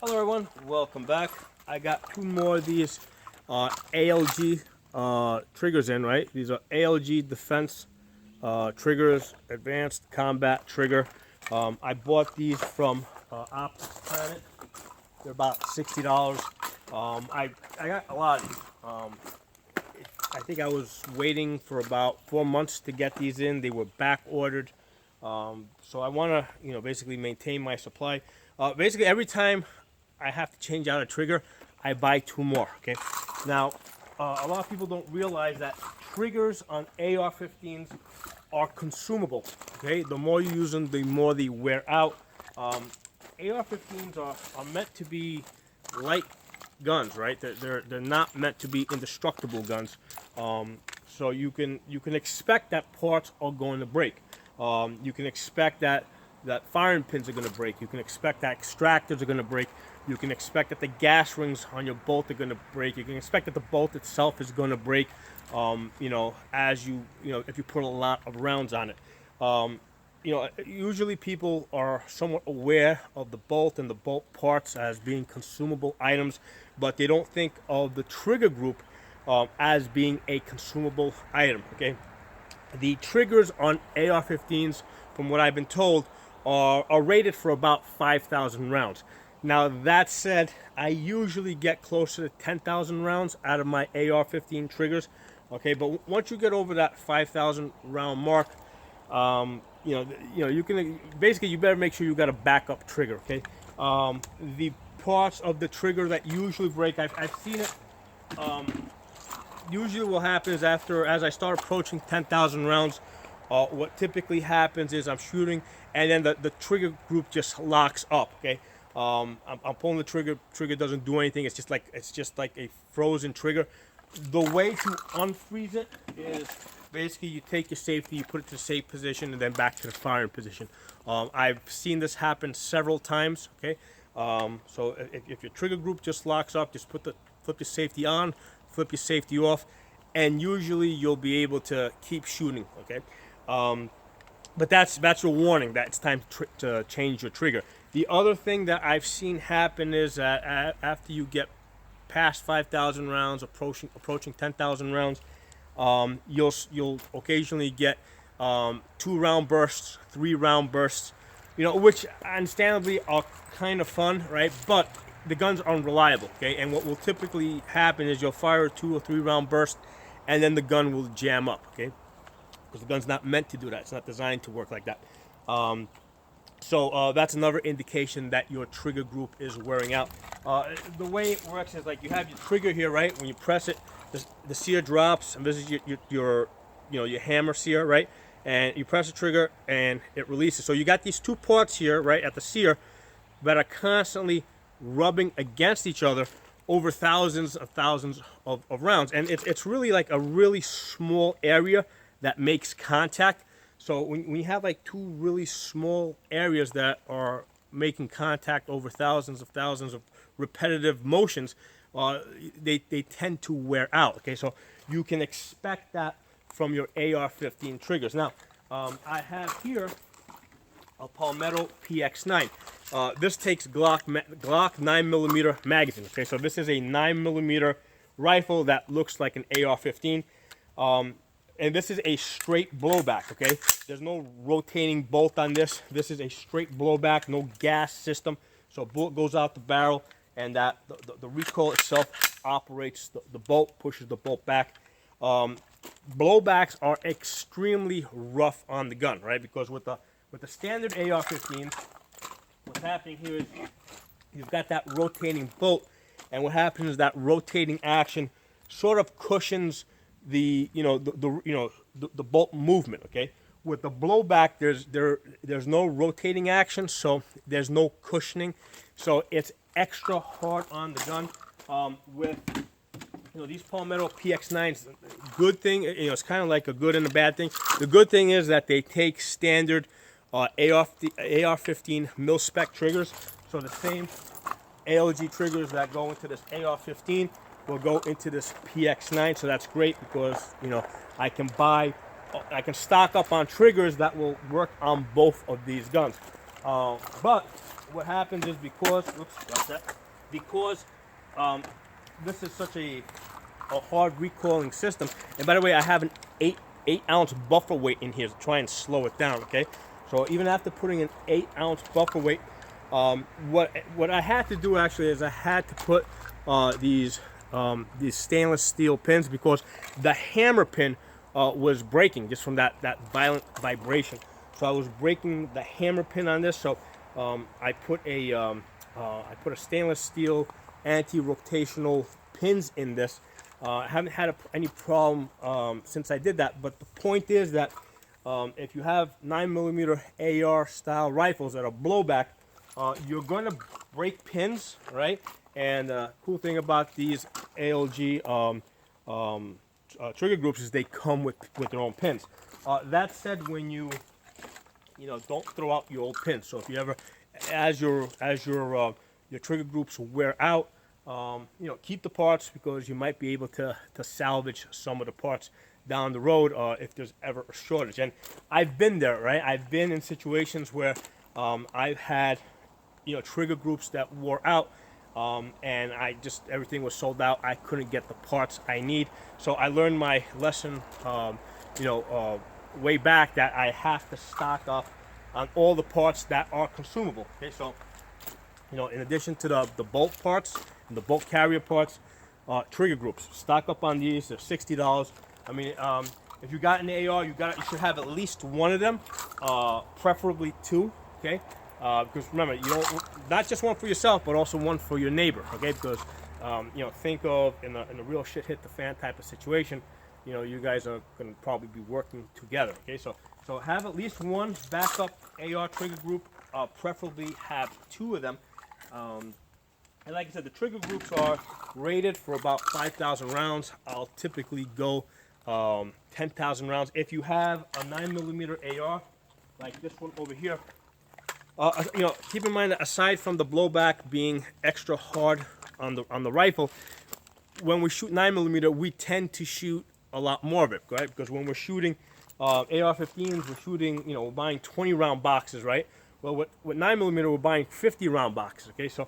Hello everyone, welcome back. I got two more of these ALG triggers in, right? These are ALG Defense triggers, Advanced Combat Trigger. I bought these from Optics Planet. They're about $60. I got a lot of these. I think I was waiting for about 4 months to get these in. They were back ordered. So I want to, basically maintain my supply. Basically, every time I have to change out a trigger, I buy two more. Okay. Now, a lot of people don't realize that triggers on AR-15s are consumable. Okay. The more you use them, the more they wear out. AR-15s are meant to be light guns, right? They're not meant to be indestructible guns. So you can expect that parts are going to break. You can expect that firing pins are going to break. You can expect that extractors are going to break. You can expect that the gas rings on your bolt are going to break. You can expect that the bolt itself is going to break. As if you put a lot of rounds on it. Usually people are somewhat aware of the bolt and the bolt parts as being consumable items, but they don't think of the trigger group as being a consumable item. Okay. The triggers on AR-15s, from what I've been told, are rated for about 5,000 rounds. Now, that said, I usually get closer to 10,000 rounds out of my AR-15 triggers. Okay, but once you get over that 5,000 round mark, you can basically, you better make sure you got a backup trigger. Okay, the parts of the trigger that usually break, I've seen it. Usually what happens as I start approaching 10,000 rounds, what typically happens is I'm shooting and then the trigger group just locks up. Okay, I'm pulling the trigger doesn't do anything. It's just like a frozen trigger. The way to unfreeze it is basically you take your safety, you put it to the safe position, and then back to the firing position. I've seen this happen several times. Okay, so if your trigger group just locks up, just flip your safety on, flip your safety off, and usually you'll be able to keep shooting. Okay, but that's your warning that it's time to change your trigger. The other thing that I've seen happen is that after you get past 5,000 rounds, approaching 10,000 rounds, you'll occasionally get 2-round bursts, 3-round bursts, which understandably are kind of fun, right? But the gun's unreliable. Okay, and what will typically happen is you'll fire a 2 or 3-round burst, and then the gun will jam up. Okay, because the gun's not meant to do that. It's not designed to work like that. So that's another indication that your trigger group is wearing out. The way it works is like you have your trigger here, right? When you press it, the sear drops, and this is your hammer sear, right? And you press the trigger, and it releases. So you got these two parts here, right, at the sear, that are constantly rubbing against each other over thousands of rounds, and it's really like a really small area that makes contact. So when you have like two really small areas that are making contact over thousands of repetitive motions, they tend to wear out. Okay, so you can expect that from your AR-15 triggers. Now, I have here a Palmetto PX9. This takes Glock 9mm magazine. Okay, so this is a 9mm rifle that looks like an AR-15. And this is a straight blowback. Okay, there's no rotating bolt on this. This is a straight blowback, no gas system. So bullet goes out the barrel, and that the recoil itself operates the bolt, pushes the bolt back. Blowbacks are extremely rough on the gun, right? Because with the standard AR-15, what's happening here is you've got that rotating bolt, and what happens is that rotating action sort of cushions the bolt movement. Okay, with the blowback, there's no rotating action, so there's no cushioning, so it's extra hard on the gun. With these Palmetto PX9s, good thing, it's kind of like a good and a bad thing. The good thing is that they take standard AR-15 mil-spec triggers, so the same ALG triggers that go into this AR-15 will go into this PX9, so that's great because I can stock up on triggers that will work on both of these guns. But what happens is because, because this is such a hard recoiling system. And by the way, I have an 8-ounce buffer weight in here to try and slow it down. Okay, so even after putting an 8-ounce buffer weight, what I had to do actually is I had to put these stainless steel pins, because the hammer pin was breaking just from that violent vibration. So I was breaking the hammer pin on this. So I put a stainless steel anti-rotational pins in this. I haven't had any problem since I did that. But the point is that if you have 9mm AR style rifles that are blowback, you're going to break pins, right? And cool thing about these ALG trigger groups is they come with their own pins. That said, when you don't throw out your old pins. So if you ever, as your trigger groups wear out, keep the parts, because you might be able to salvage some of the parts down the road if there's ever a shortage. And I've been there, right? I've been in situations where I've had trigger groups that wore out, and everything was sold out. I couldn't get the parts I need. So I learned my lesson way back, that I have to stock up on all the parts that are consumable. Okay, so in addition to the bolt parts and the bolt carrier parts, trigger groups, stock up on these. They're $60. I mean, if you got an AR, you should have at least one of them, preferably two. Okay, because remember, not just one for yourself, but also one for your neighbor. Okay, because think of in a real shit hit the fan type of situation, you guys are going to probably be working together. Okay, so have at least one backup AR trigger group, preferably have two of them. And like I said, the trigger groups are rated for about 5,000 rounds. I'll typically go 10,000 rounds. If you have a 9mm AR, like this one over here, keep in mind that aside from the blowback being extra hard on the rifle, when we shoot 9mm, we tend to shoot a lot more of it, right? Because when we're shooting AR-15s, we're shooting, we're buying 20-round boxes, right? Well, with 9mm, we're buying 50-round boxes. Okay, so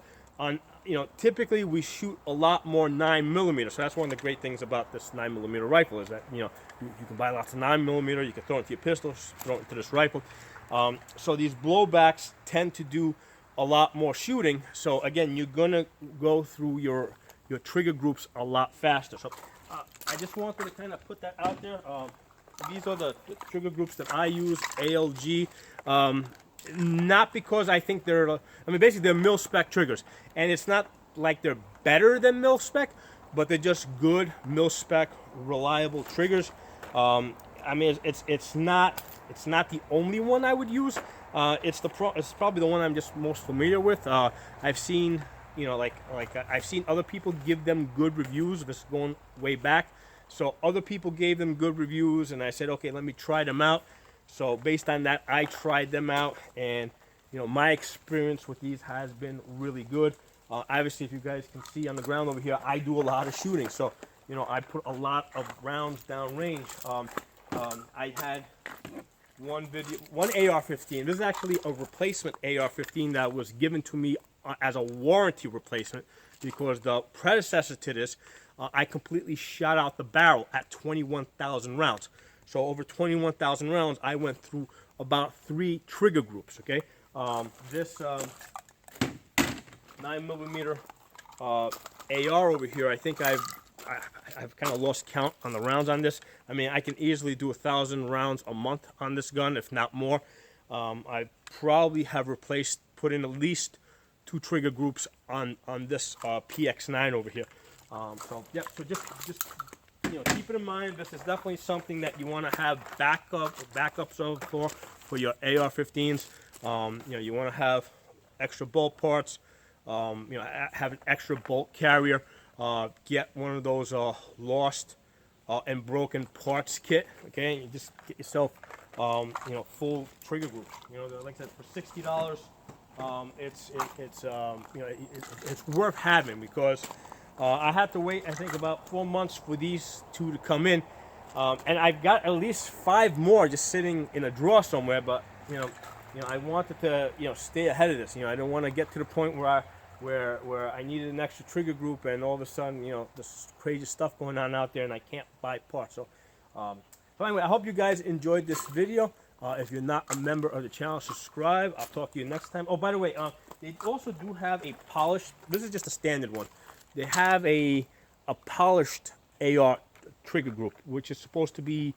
typically we shoot a lot more 9mm. So that's one of the great things about this 9mm rifle, is that you can buy lots of 9mm. You can throw it into your pistols, throw it into this rifle. So these blowbacks tend to do a lot more shooting. So again, you're gonna go through your trigger groups a lot faster. So I just wanted to kind of put that out there. These are the trigger groups that I use, ALG. Not because I think basically they're mil-spec triggers. And it's not like they're better than mil-spec, but they're just good mil-spec, reliable triggers. It's not the only one I would use. It's probably the one I'm just most familiar with. I've seen, I've seen other people give them good reviews. This is going way back. So other people gave them good reviews, and I said, okay, let me try them out. So based on that, I tried them out, and my experience with these has been really good. Obviously, if you guys can see on the ground over here, I do a lot of shooting. So I put a lot of rounds down range. I had one AR-15. This is actually a replacement AR-15 that was given to me as a warranty replacement, because the predecessor to this, I completely shot out the barrel at 21,000 rounds. So over 21,000 rounds, I went through about 3 trigger groups. Okay, this 9mm AR over here, I think I've kind of lost count on the rounds on this. I mean, I can easily do 1,000 rounds a month on this gun, if not more. I probably have put in at least 2 trigger groups on this PX9 over here. So just keep it in mind. This is definitely something that you want to have backups of for your AR-15s. You want to have extra bolt parts. Have an extra bolt carrier. Get one of those lost and broken parts kit. Okay, and you just get yourself full trigger group. Like I said, for $60, it's worth having, because I had to wait, I think, about 4 months for these 2 to come in, and I've got at least 5 more just sitting in a drawer somewhere. But you know, I wanted to, you know, stay ahead of this. You know, I don't want to get to the point where I needed an extra trigger group and all of a sudden, you know, this crazy stuff going on out there and I can't buy parts. So anyway, I hope you guys enjoyed this video. If you're not a member of the channel, subscribe. I'll talk to you next time. Oh, by the way, they also do have a polished, this is just a standard one. They have a polished AR trigger group, which is supposed to be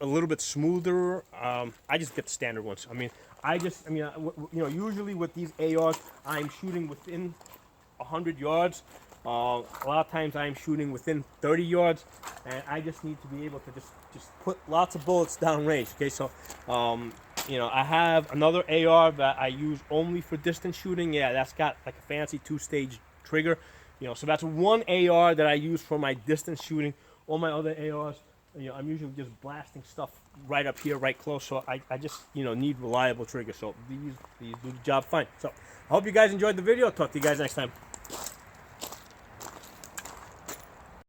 a little bit smoother. I just get the standard ones. I mean, you know, usually with these ARs, I'm shooting within 100 yards. A lot of times I'm shooting within 30 yards, and I just need to be able to just put lots of bullets down range. Okay, so you know, I have another AR that I use only for distance shooting. Yeah, that's got like a fancy 2-stage trigger. You know, so that's one AR that I use for my distance shooting. All my other ARs, you know, I'm usually just blasting stuff right up here, right close. So I just, you know, need reliable triggers. So these do the job fine. So I hope you guys enjoyed the video. Talk to you guys next time.